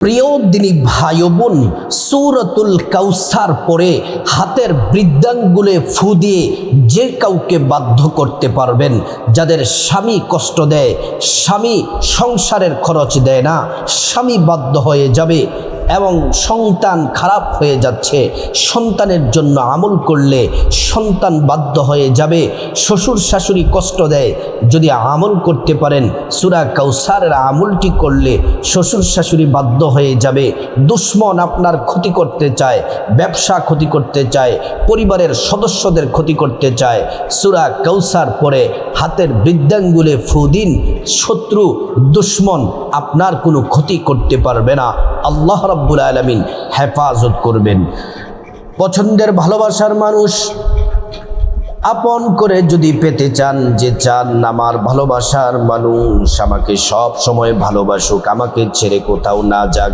প্রিয় দিনী ভাই বোন, সূরাতুল কাউসার পড়ে হাতের বৃদ্ধাঙ্গুলে ফু দিয়ে যে কাউকে বাধ্য করতে পারবেন, যাদের স্বামী কষ্ট দেয়, স্বামী সংসারের খরচ দেয় না, স্বামী বাধ্য হয়ে যাবে এবং সন্তান খারাপ হয়ে যাচ্ছে, সন্তানের জন্য আমল করলে সন্তান বাধ্য হয়ে যাবে, শ্বশুর শাশুড়ি কষ্ট দেয়, যদি আমল করতে পারেন সূরা কাউসারের আমলটি করলে শ্বশুর শাশুড়ি বাধ্য হয়ে যাবে। দুশ্মন আপনার ক্ষতি করতে চায়, ব্যবসা ক্ষতি করতে চায়, পরিবারের সদস্যদের ক্ষতি করতে চায়, সূরা কাউসার পড়ে হাতের বৃদ্ধাঙ্গুলে ফু দিন, শত্রু দুশ্মন আপনার কোনো ক্ষতি করতে পারবে না। আল্লাহ রাব্বুল আলামিন হেফাজত করবেন। পছন্দের ভালোবাসার মানুষ আপন করে যদি পেতে চান, যে চান আমার ভালোবাসার মানুষ আমাকে সব সময় ভালোবাসুক, আমাকে ছেড়ে কোথাও না যাক,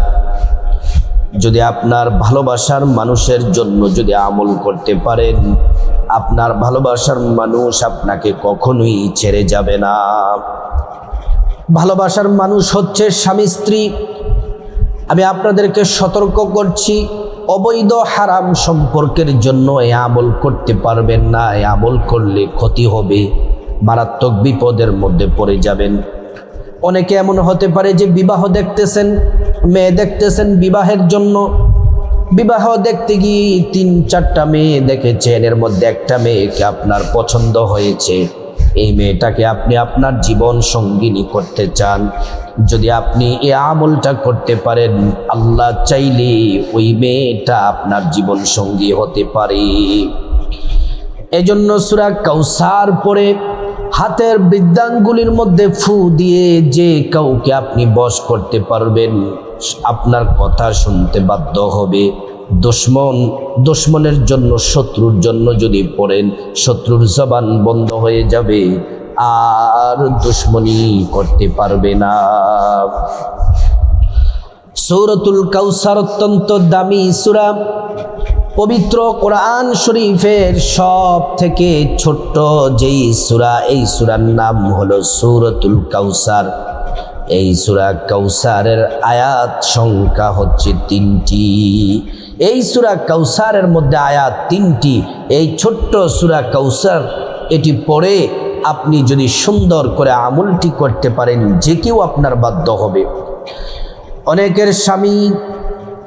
যদি আপনার ভালোবাসার মানুষের জন্য যদি আমল করতে পারেন, আপনার ভালোবাসার মানুষ আপনাকে কখনোই ছেড়ে যাবে না। ভালোবাসার মানুষ হচ্ছে স্বামী স্ত্রী। আমি আপনাদেরকে সতর্ক করছি, অবৈধ হারাম সম্পর্কের জন্য এ আমল করতে পারবেন না। এ আমল করলে ক্ষতি হবে, মারাত্মক বিপদের মধ্যে পড়ে যাবেন। অনেকে এমন হতে পারে যে বিবাহ দেখতেছেন, মেয়ে দেখতেছেন বিবাহের জন্য, বিবাহ দেখতে গিয়ে 3-4টা মেয়ে দেখেছেন, এর মধ্যে একটা মেয়েকে আপনার পছন্দ হয়েছে, এই মেয়েটাকে আপনি আপনার জীবন সঙ্গিনী করতে চান। যদি আপনি এই আমলটা করতে পারেন, আল্লাহ চাইলে ওই মেয়েটা আপনার জীবন সঙ্গী হতে পারে। এজন্য সূরা কাউসার পড়ে হাতের বৃদ্ধাঙ্গুলির মধ্যে ফু দিয়ে যে কাউকে আপনি বশ করতে পারবেন, আপনার কথা শুনতে বাধ্য হবে। দুশ্মনের জন্য, শত্রুর জন্য যদি পড়েন, শত্রুর জবান বন্ধ হয়ে যাবে, আর দুশ্মনী করতে পারবে না। সূরাতুল কাউসার অত্যন্ত দামি সূরা। পবিত্র কোরআন শরীফের সব থেকে ছোট্ট যেই সূরা, এই সূরার নাম হলো সূরাতুল কাউসার। এই সূরা কাউসারের আয়াত সংখ্যা হচ্ছে 3টি। এই সূরা কাউসারের মধ্যে আয়াত 3টি। এই ছোট্ট সূরা কাউসার, এটি পড়ে আপনি যদি সুন্দর করে আমলটি করতে পারেন, যে কেউ আপনার বাধ্য হবে। অনেকের স্বামী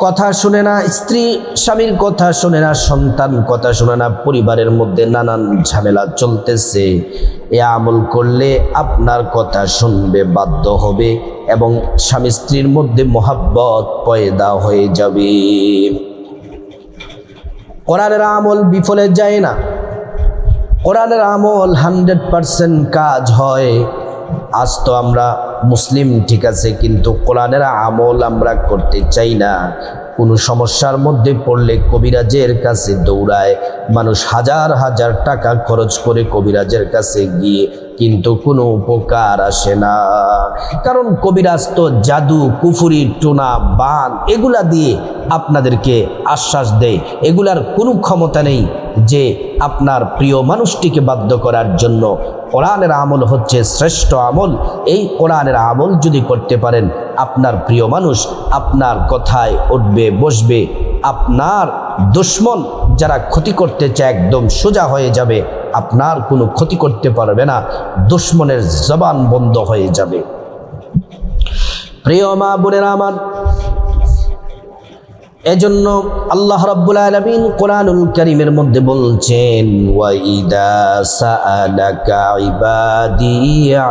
কথা শুনে না, স্ত্রী স্বামীর কথা শুনে না, সন্তান কথা শুনে না, পরিবারের মধ্যে নানান ঝামেলা চলতেছে। এ আমল করলে আপনার কথা শুনবে, বাধ্য হবে এবং স্বামী স্ত্রীর মধ্যে মহাব্বত পয়দা হয়ে যাবে। কোরআনের আমল বিফলে যায় না, কোরআনের আমল 100% কাজ হয়। আজ তো আমরা মুসলিম ঠিক আছে, কিন্তু কোরআনের আমল আমরা করতে চাই না। কোনো সমস্যার মধ্যে পড়লে কবিরাজের কাছে দৌড়ায় মানুষ, হাজার হাজার টাকা খরচ করে কবিরাজের কাছে গিয়ে, কিন্তু কোনো উপকার আসে না। কারণ কবিরাজ তো জাদু, কুফুরি, টোনা, বান এগুলা দিয়ে আপনাদেরকে আশ্বাস দেয়, এগুলার কোনো ক্ষমতা নেই যে আপনার প্রিয় মানুষটিকে বাধ্য করার জন্য। কোরআনের আমল হচ্ছে শ্রেষ্ঠ আমল। এই কোরআনের আমল যদি করতে পারেন, আপনার প্রিয় মানুষ আপনার কথায় উঠবে বসবে, আপনার দুশ্মন যারা ক্ষতি করতে চায় একদম সোজা হয়ে যাবে, আপনার কোনো ক্ষতি করতে পারবে না, দুশ্মনের জবান বন্ধ হয়ে যাবে। প্রিয় মা বোনেরা আমার, এজন্য আল্লাহ রাব্বুল আলামিন কোরআনুল কারীমের মধ্যে বলছেন, ওয়া ইদা সাআলাকা ইবাদি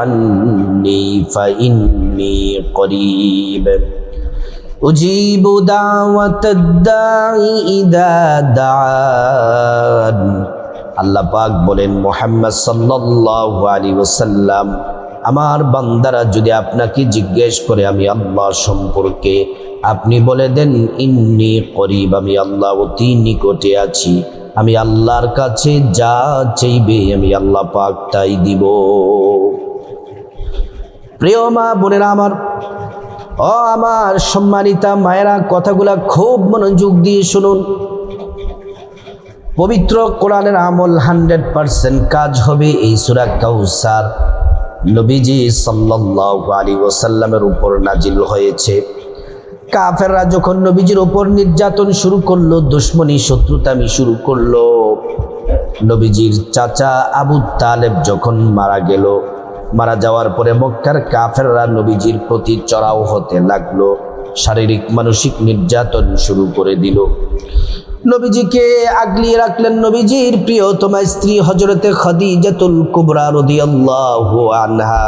আন্নী ফাইন্নী করিব উজিবু দাওয়াতাদ দাঈ ইদা দাআন। আল্লাহ পাক বলেন, মুহাম্মদ সাল্লাল্লাহু আলাইহি ওয়াসাল্লাম, আমার বান্দারা যদি আপনাকে জিজ্ঞেস করে আমি আল্লাহ সম্পর্কে, আপনি বলে দেন ইন্নী করিব, আমি আল্লাহ অতি নিকটে আছি, আমি আল্লাহর কাছে যা চাইবে আমি আল্লাহ পাক তাই দিব। প্রিয় মা বোনেরা আমার, ও আমার সম্মানিতা মায়েরা, কথাগুলা খুব মনোযোগ দিয়ে শুনুন। পবিত্র কোরআনের আমল 100% কাজ হবে এই সূরা কাউসার। নবীজি সাল্লাল্লাহু আলাইহি ওয়াসাল্লামের উপর নাজিল হয়েছে। কাফেররা যখন নবীজির ওপর নির্যাতন শুরু করলো, দুশ্মনী শত্রুতামি শুরু করলো, নবীজির চাচা আবু তালেব যখন মারা গেল, মারা যাওয়ার পরে মক্কার কাফেররা নবীজির প্রতি চড়াও হতে লাগলো, শারীরিক মানসিক নির্যাতন শুরু করে দিল। নবীজিকে আগলিয়ে রাখলেন নবীজির প্রিয়তমা স্ত্রী হযরতে খাদিজাতুল কুবরা রাদিয়াল্লাহু আনহা।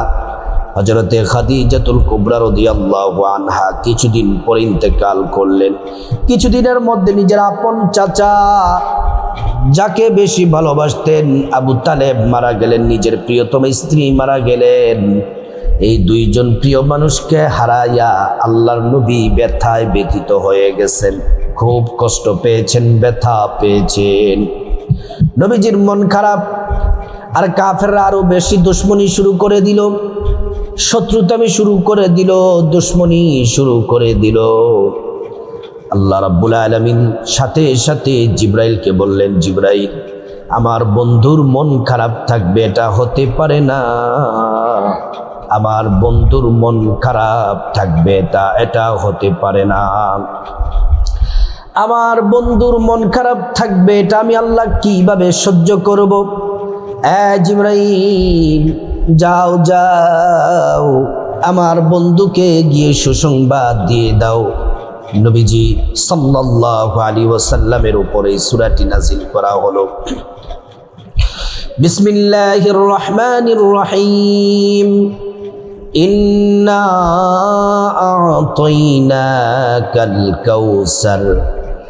হযরতে খাদিজাতুল কুবরা রাদিয়াল্লাহু আনহা কিছুদিন পর ইন্তেকাল করলেন। কিছুদিনের মধ্যে নিজের আপন চাচা, যাকে বেশি ভালোবাসতেন, আবু তালেব মারা গেলেন, নিজের প্রিয়তম স্ত্রী মারা গেলেন। এই দুইজন প্রিয় মানুষকে হারাইয়া আল্লাহর নবী ব্যথায় ব্যথিত হয়ে গেছেন, খুব কষ্ট পেয়েছেন, ব্যথা পেয়েছেন। নবীজির মন খারাপ, আর কাফেররা আরো বেশি দুশ্মনী শুরু করে দিল, শত্রুতামি শুরু করে দিল, দুশ্মনী শুরু করে দিল। আল্লাহ রাব্বুল আলামিন সাথে সাথে জিবরাইলকে বললেন, জিবরাইল, আমার বন্ধুর মন খারাপ থাকবে এটা হতে পারে না, আমার বন্ধুর মন খারাপ থাকবে এটা হতে পারে না, আমার বন্ধুর মন খারাপ থাকবে এটা আমি আল্লাহ কিভাবে সহ্য করব? জিবরাইল, যাও যাও, আমার বন্ধুকে গিয়ে সুসংবাদ দিয়ে দাও। নবীজি সাল্লাল্লাহু আলাইহি ওয়াসাল্লামের উপরে সূরাটি নাযিল করা হলো। বিসমিল্লাহির রহমানির রহিম। ইন্না আ'তাইনাকাল কাউসার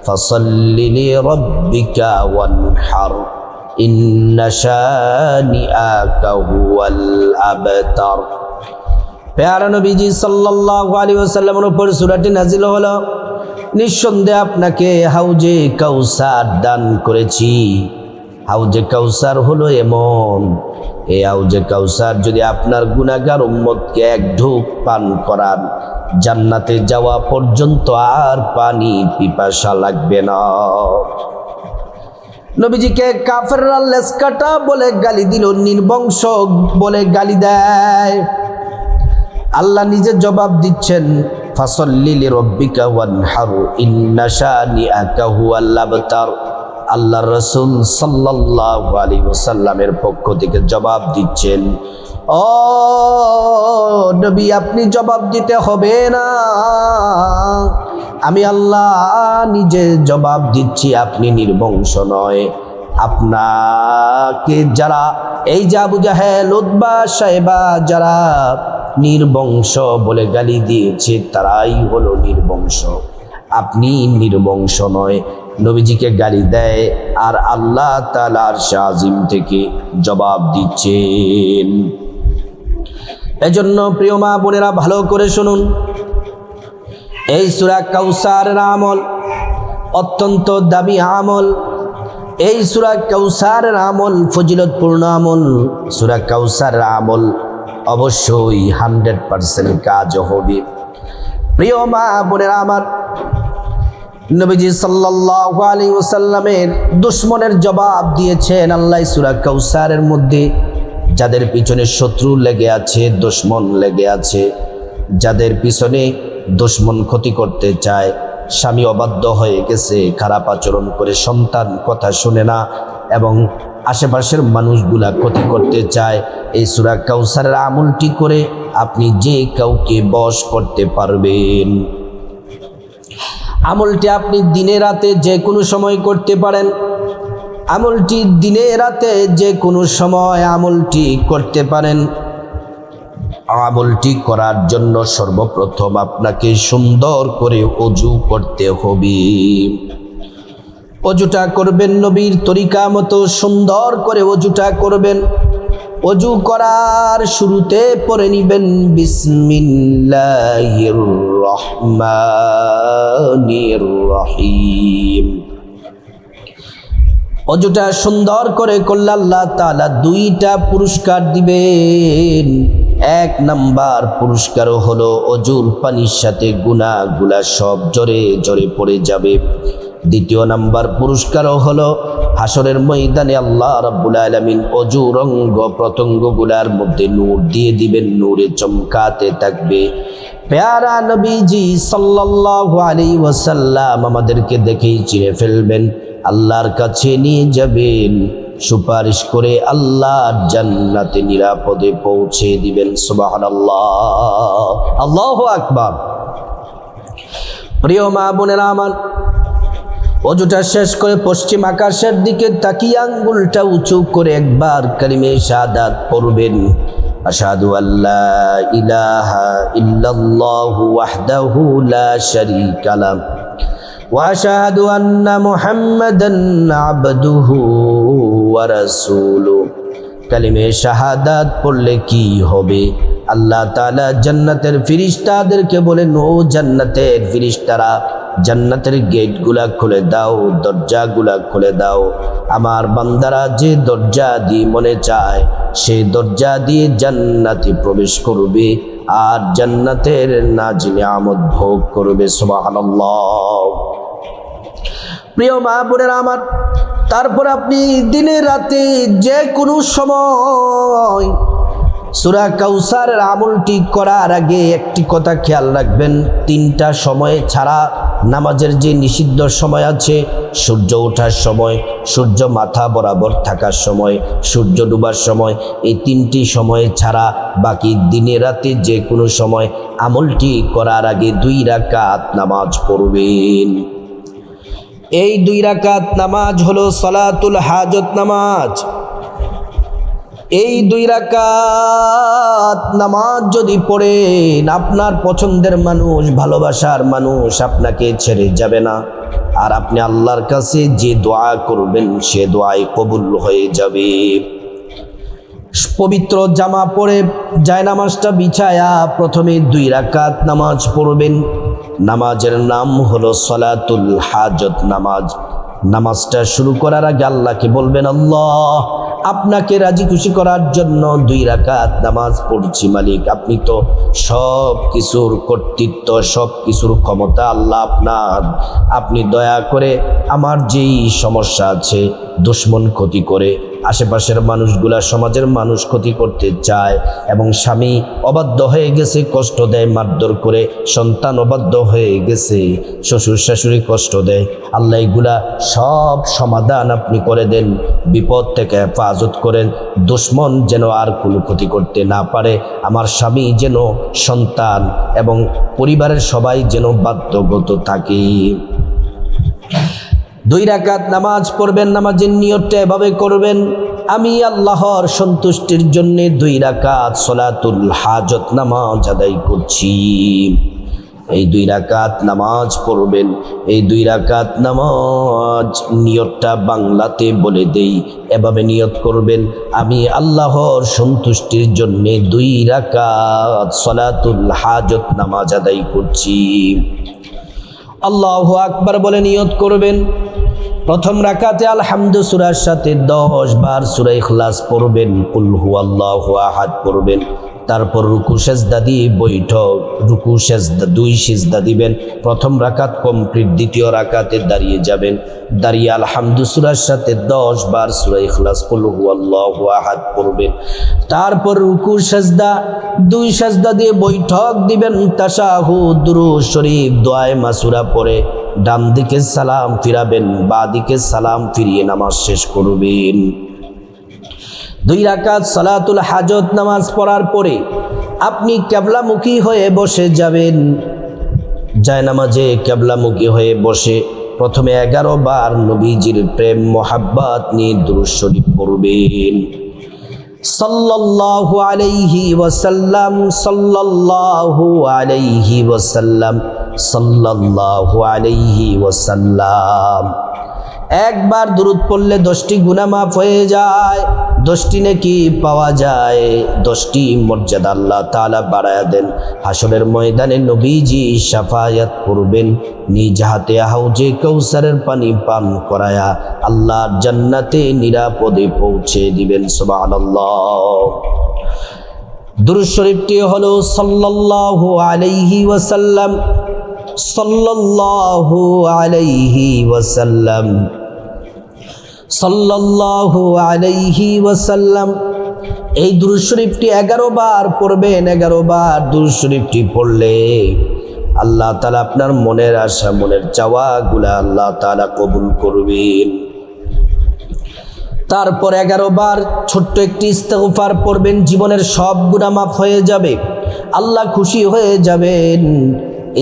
ফাসাল্লি লিরাব্বিকা ওয়ানহার ইন্না শানিআকা হুয়াল আবতার। প্যারা নবীজি সাল্লাল্লাহু আলাইহি ওয়াসাল্লামের উপর সূরাটি নাযিল হলো। নিঃসন্দেহে আপনাকে হাউজে কাউসার দান করেছি। হাউজে কাউসার হলো এমন, এই হাউজে কাউসার যদি আপনার গুনাহগার উম্মতকে এক ঢোক পান করান, জান্নাতে যাওয়া পর্যন্ত আর পানি পিপাসা লাগবে না। নবীজিকে কাফেররা লেসকাটা বলে গালি দিল, নির্বংশ বলে গালি দেয়। আল্লাহ নিজে জবাব দিচ্ছেন, ফাসাল্লি লিরাব্বিকা ওয়ানহার ইন্না শানিআকা হুয়াল আবতার। আল্লাহর রাসূল সাল্লাল্লাহু আলাইহি ওয়াসাল্লামের পক্ষ থেকে জবাব দিচ্ছেন, ও নবী, আপনি জবাব দিতে হবে না, আমি আল্লাহ নিজে জবাব দিচ্ছি, আপনি নির্বংশ নয়। আপনাকে যারা এই যে আবু জাহেল, উতবা, সাইবা যারা নির্বংশ বলে গালি দিয়েছে, তারাই হলো নির্বংশ, আপনি নির্বংশ নয়। নবীজিকে গালি দেয় আর আল্লাহ তাআলার শাজিম থেকে জবাব দিচ্ছেন। এজন্য প্রিয় মা বোনেরা ভালো করে শুনুন, এই সূরা কাউসারের আমল অত্যন্ত দামি আমল। এই সূরা কাউসারের আমল ফজিলতপূর্ণ আমল। সূরা কাউসারের আমল অবশ্যই 100% কাজ হবে। প্রিয় মা বোনেরা আমার, নবীজি সাল্লাল্লাহু আলাইহি ওয়াসাল্লামের দুশমনের জবাব দিয়েছেন আল্লাহ সূরা কাউসারের মধ্যে। যাদের পিছনে শত্রু লেগে আছে, দুশমন লেগে আছে, যাদের পিছনে দুশমন ক্ষতি করতে চায়, স্বামী অবাধ্য হয়ে গেছে, খারাপ আচরণ করে, সন্তান কথা শুনে না এবং আশেপাশের মানুষগুলা ক্ষতি করতে চায়, এই সূরা কাউসারের আমলটি করে আপনি যে কাউকে বশ করতে পারবেন। আমলটি আপনি দিনে রাতে যে কোনো সময় করতে পারেন। আমলটি দিনে রাতে যে কোনো সময় আমলটি করতে পারেন। আমলটি করার জন্য সর্বপ্রথম আপনাকে সুন্দর করে ওযু করতে হবে। ওযুটা করবেন নবীর তরিকা মতো, সুন্দর করে ওযুটা করবেন। ওযু করার শুরুতে পড়ে নিবেন বিসমিল্লাহির রহমানির রহিম। ওযুটা সুন্দর করে করলে আল্লাহ তাআলা 2টা পুরস্কার দিবেন। 1 নাম্বার পুরস্কার হলো ওযুর পানির সাথে গুনাহগুলা সব জোরে জোরে পড়ে যাবে। 2য় নাম্বার পুরস্কার হলো হাসরের ময়দানে আল্লাহ রাব্বুল আলামিন অজুর অঙ্গ প্রত্যঙ্গগুলার মধ্যে নূর দিয়ে দিবেন, নূরে চমকাতে থাকবে। প্যারা নবীজি সাল্লাল্লাহু আলাইহি ওয়াসাল্লাম আমাদেরকে দেখেই চিনে ফেলবেন, আল্লাহর কাছে নিয়ে যাবেন, সুপারিশ করে আল্লাহর জান্নাতে নিরাপদে পৌঁছে দিবেন। সুবহানাল্লাহ, আল্লাহু আকবার। প্রিয় মা বোনেরা আমার, অজুটা শেষ করে পশ্চিম আকাশের দিকে তাকিয়ে আঙ্গুলটা উঁচু করে একবার কালিমে শাহাদাত পড়বেন। আশহাদু আল্লা ইলাহা ইল্লাল্লাহু ওয়াহদাহু লা শারীকা লাহ ওয়া আশহাদু আন্না মুহাম্মাদান আবদুহু ওয়া রাসূলুহু। কালিমে শাহাদাত পড়লে কি হবে? আল্লাহ তাআলা জান্নাতের ফেরেশতাদেরকে বলেন, ও জান্নাতের ফেরেশতারা, জান্নাতের গেটগুলা খুলে দাও, দরজাগুলা খুলে দাও। আমার বান্দারা যে দরজা দিয়ে মনে চায় সেই দরজা দিয়ে জান্নাতে প্রবেশ করবে আর জান্নাতের নাজিল নিয়ামত ভোগ করবে। সুবহানাল্লাহ। প্রিয় মা বোনেরা আমার, তারপর আপনি দিনে রাতে যে কোনো সময় সূরা কাউসারের আমলটি করার আগে একটি কথা খেয়াল রাখবেন, তিনটা সময় ছাড়া নামাজের যে নিষিদ্ধ সময় আছে, সূর্য ওঠার সময়, সূর্য মাথা বরাবর থাকার সময়, সূর্য ডুবার সময়, এই তিনটি সময় ছাড়া বাকি দিনে রাতে যে কোনো সময় আমলটি করার আগে 2 রাকাত নামাজ পড়বেন। এই 2 রাকাত নামাজ হলো সালাতুল হাজত নামাজ। এই 2 রাকাত নামাজ যদি পড়েন, আপনার পছন্দের মানুষ, ভালোবাসার মানুষ আপনাকে ছেড়ে যাবে না, আর আপনি আল্লাহর কাছে যে দোয়া করবেন সে দোয়াই কবুল হয়ে যাবে। পবিত্র জামা পরে জায়নামাজটা বিছায়া প্রথমে 2 রাকাত নামাজ পড়বেন। নামাজের নাম হলো সালাতুল হাজত নামাজ। নামাজটা শুরু করার আগে আল্লাহকে বলবেন, আল্লাহ, আপনাকে রাজি খুশি করার জন্য 2 রাকাত নামাজ পড়ছি মালিক। আপনি তো সব কিছুর কর্তৃত্ব, সব কিছুর ক্ষমতা আল্লাহ আপনার। আপনি দয়া করে আমার যেই সমস্যা আছে, দুশ্মন ক্ষতি করে, আশেপাশের মানুষগুলা, সমাজের মানুষ ক্ষতি করতে চায়, এবং স্বামী অবাধ্য হয়ে গেছে, কষ্ট দেয় মারধর করে, সন্তান অবাধ্য হয়ে গেছে, শ্বশুর শাশুড়ি কষ্ট দেয়, আল্লাহ এগুলা সব সমাধান আপনি করে দেন, বিপদ থেকে হেফাজত করেন, দুশ্মন যেন আর কোনো ক্ষতি করতে না পারে, আমার স্বামী যেন, সন্তান এবং পরিবারের সবাই যেন বাধ্যগত থাকে। 2 রাকাত নামাজ পড়বেন। নামাজের নিয়তটা এভাবে করবেন, আমি আল্লাহর সন্তুষ্টির জন্য 2 রাকাত সালাতুল হাজত নামাজ আদায় করছি। এই 2 রাকাত নামাজ পড়বেন। এই 2 রাকাত নামাজ নিয়তটা বাংলাতে বলে দেই, এভাবে নিয়ত করবেন, আমি আল্লাহর সন্তুষ্টির জন্য 2 রাকাত সালাতুল হাজত নামাজ আদায় করছি। আল্লাহু আকবার বলে নিয়ত করবেন। প্রথম রাকাতে আলহামদু সূরার সাথে 10 বার সূরা ইখলাস পড়বেন, কুল হুয়াল্লাহু আহাদ পড়বেন। তারপর রুকু সেজদা দিয়ে বৈঠক, রুকু সেজদা 2 সিজদা দিবেন। প্রথম রাকাত কমপ্লিট, দ্বিতীয় রাকাতে দাঁড়িয়ে যাবেন, দাঁড়িয়ে আলহামদু সূরার সাথে 10 বার সূরা ইখলাস, কুল হুয়াল্লাহু আহাদ পড়বেন। তারপর রুকু সেজদা 2 সেজদা দিয়ে বৈঠক দিবেন, তাশাহুদ, দুরূদ শরীফ, দোয়ায়ে মাসুরা পড়ে ডান দিকে সালাম ফিরাবেন, বাঁ দিকে সালাম ফিরিয়ে নামাজ শেষ করবেন। 2 রাকাত সালাতুল হাজত নামাজ পড়ার পরে আপনি কিবলামুখী হয়ে বসে যাবেন। জায়নামাজে কিবলামুখী হয়ে বসে প্রথমে 11 বার নবীজির প্রেম মোহাব্বত নিয়ে দুরূদ শরীফ পড়বেন। সাল্লাল্লাহু আলাইহি ওয়াসাল্লাম, সাল্লাল্লাহু আলাইহি ওয়াসাল্লাম, সাল্লাল্লাহু আলাইহি ওয়াসাল্লাম। একবার দুরূদ পড়লে 10টি গুনাহ মাফ হয়ে যায়, 10টি নেকি পাওয়া যায়, 10টি মর্যাদা আল্লাহ তাআলা বাড়ায়া দেন। হাসরের ময়দানে নবীজি শাফায়াত করবেন, নিজ হাতে হাউজে কাউসারের পানি পান করায়া আল্লাহর জান্নাতে নিরাপদে পৌঁছে দিবেন। সুবহানাল্লাহ। দুরূদ শরীফটি হলো সাল্লাল্লাহু আলাইহি ওয়াসাল্লাম, সাল্লাল্লাহু আলাইহি ওয়াসাল্লাম, সাল্লাল্লাহু আলাইহি ওয়াসাল্লাম। এই দুরূদ শরীফটি 11 বার পড়বেন। 11 বার দুরূদ শরীফটি পড়লে আল্লাহ তাআলা আপনার মনের আশা, মনের চাওয়াগুলা আল্লাহ তাআলা কবুল করবেন। তারপর 11 বার ছোট্ট একটি ইস্তেগফার পড়বেন, জীবনের সব গুনাহ মাফ হয়ে যাবে, আল্লাহ খুশি হয়ে যাবেন।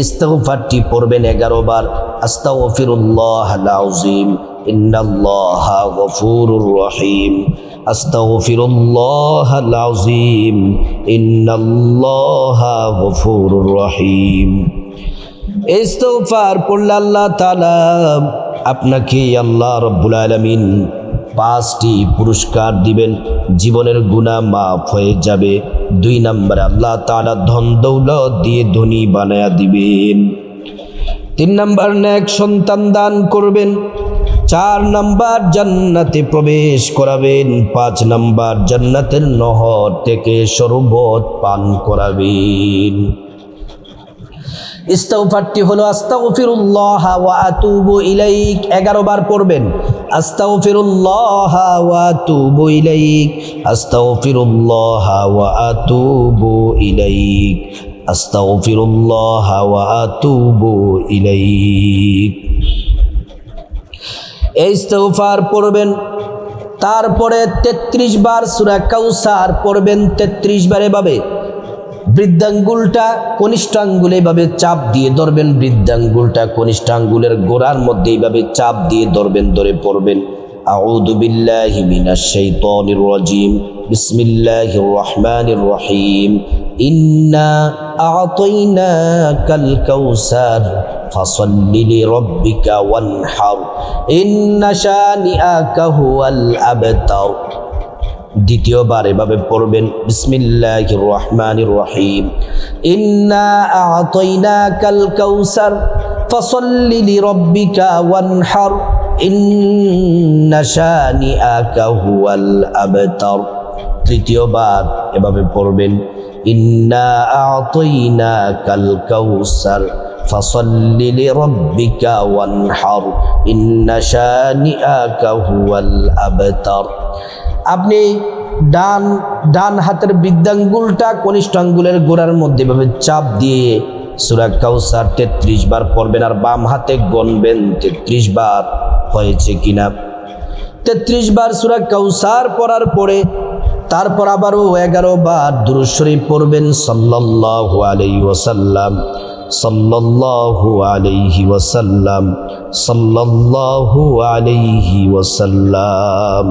ইস্তেগফারটি পড়বেন 11 বার, আস্তাগফিরুল্লাহাল আযীম ইন্নাল্লাহা গফুরুর রহিম, আস্তাগফিরুল্লাহাল আযীম ইন্নাল্লাহা গফুরুর রহিম। ইস্তেগফার পড়লে আল্লাহ তাআলা আপনাকে আল্লাহ রাব্বুল আলামিন 5টি পুরস্কার দিবেন, জীবনের গুনাহ মাফ হয়ে যাবে। 2 নম্বরে আল্লাহ তাআলা ধন দৌলত দিয়ে ধনী বানায়া দিবেন। 3 নম্বর নেক সন্তান দান করবেন। 4 নম্বর জান্নাতে প্রবেশ করাবেন। 5 নম্বর জান্নাতের নহর থেকে শরবত পান করাবেন। ইস্তেগফারটি হলো আস্তাগফিরুল্লাহ ওয়া আতুবু ইলাইক, 11 বার পড়বেন। আস্তাগফিরুল্লাহ ওয়া আতুবু ইলাইক, আস্তাগফিরুল্লাহ ওয়া আতুবু ইলাইক, আস্তাগফিরুল্লাহ ওয়া আতুবু ইলাইক। এই ইস্তেগফার পড়বেন। তারপরে 33 বার সূরা কাউসার পড়বেন। 33 বার এভাবে বৃদ্ধাঙ্গুলটা কনিষ্ঠ আঙ্গুলে এইভাবে চাপ দিয়ে ধরবেন, বৃদ্ধাঙ্গুলটা কনিষ্ঠ আঙ্গুলের গোড়ার মধ্যে এইভাবে চাপ দিয়ে ধরবেন, ধরে পড়বেন আউযু বিল্লাহি মিনাশ শাইতানির রাজিম, বিসমিল্লাহির রহমানির রহিম, ইন্না আ'তাইনাকাল কাউসার ফাসাল্লি লিরাব্বিকা ওয়ানহার, ইন্না শানিআকা হুয়াল আবতার। দ্বিতীয়বার এভাবে পড়বেন বিসমিল্লাহির রহমানির রহিম, ইন্না আ'তাইনাকাল কাউসার ফাসাল্লি লিরাব্বিকা ওয়ানহার, ইন্না শানিআকা হুয়াল আবতার। তৃতীয়বার এভাবে পড়বেন ইন্না আ'তাইনাকাল কাউসার ফাসাল্লি লিরাব্বিকা ওয়ানহার, ইন্না শানিআকা হুয়াল আবতার। আপনি ডান হাতের বৃদ্ধাঙ্গুলটা কনিষ্ঠ আঙ্গুলের গোড়ার মধ্যে এভাবে চাপ দিয়ে সূরা কাউসার 33 বার পড়বেন, আর বাম হাতে গণবেন 33 বার হয়েছে কিনা। 33 বার সূরা কাউসার পড়ার পরে তারপর আবারও 11 বার দুরূদ শরীফ পড়বেন সাল্লাল্লাহু আলাইহি ওয়াসাল্লাম, সাল্লাল্লাহু আলাইহি ওয়াসাল্লাম, সাল্লাল্লাহু আলাইহি ওয়াসাল্লাম।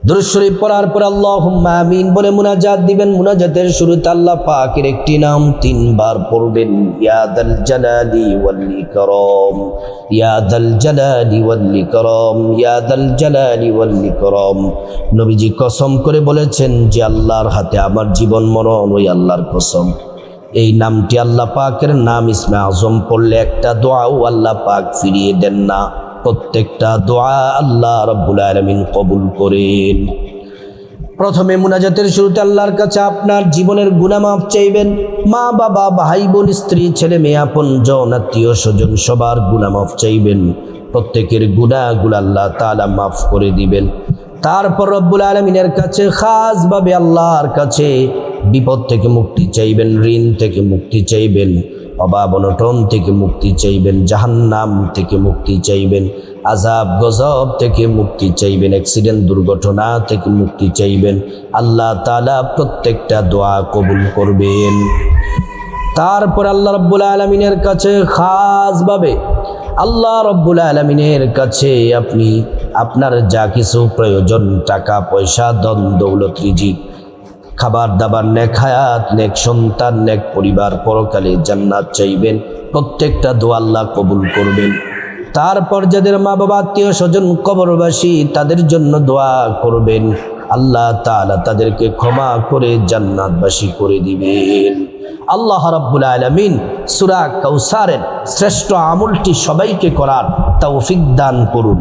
দুরূদ শরীফ পড়ার পর আল্লাহুম্মা আমিন বলে মুনাজাত দিবেন। মুনাজাতের শুরুতে আল্লাহ পাকের একটি নাম 3 বার পড়বেন, ইয়া দাল জালালি ওয়াল ইকরাম, ইয়া দাল জালালি ওয়াল ইকরাম, ইয়া দাল জালালি ওয়াল ইকরাম। নবীজি কসম করে বলেছেন যে আল্লাহর হাতে আমার জীবন মরণ, ওই আল্লাহর কসম। এই নামটি আল্লাহ পাকের নাম ইসমে আজম পড়লে একটা দোয়াও আল্লাহ পাক ফিরিয়ে দেন না, প্রত্যেকটা দোয়া আল্লাহ রাব্বুল আলামিন কবুল করেন। প্রথমে মুনাজাতের শুরুতে আল্লাহর কাছে আপনার জীবনের গুনাহ মাফ চাইবেন। মা বাবা, ভাই বোন, স্ত্রী, ছেলে মেয়ে, আপনজন, আত্মীয় স্বজন সবার গুনাহ মাফ চাইবেন। প্রত্যেকের গুনাহগুলো আল্লাহ তাআলা মাফ করে দিবেন। তারপর রব্বুল আলামিনের কাছে খাসভাবে আল্লাহর কাছে বিপদ থেকে মুক্তি চাইবেন, ঋণ থেকে মুক্তি চাইবেন, অভাব অনটন থেকে মুক্তি চাইবেন, জাহান্নাম থেকে মুক্তি চাইবেন, আযাব গজব থেকে মুক্তি চাইবেন, অ্যাক্সিডেন্ট দুর্ঘটনা থেকে মুক্তি চাইবেন। আল্লাহ তাআলা প্রত্যেকটা দোয়া কবুল করবেন। তারপর আল্লাহ রাব্বুল আলামিনের কাছে খাসভাবে আল্লাহ রাব্বুল আলামিনের কাছে আপনি আপনার যা কিছু প্রয়োজন, টাকা পয়সা, ধন দৌলত, রিজিক, খাবার দাবার, নেক হায়াত, নেক সন্তান, নেক পরিবার, পরকালে জান্নাত চাইবেন। প্রত্যেকটা দোয়া আল্লাহ কবুল করবেন। তারপর যাদের মা বাবা, আত্মীয় স্বজন কবরবাসী, তাদের জন্য দোয়া করবেন, আল্লাহ তাআলা তাদেরকে ক্ষমা করে জান্নাতবাসী করে দিবেন। আল্লাহ রাব্বুল আলামিন সূরা কাউসারের শ্রেষ্ঠ আমলটি সবাইকে করার তৌফিক দান করুন।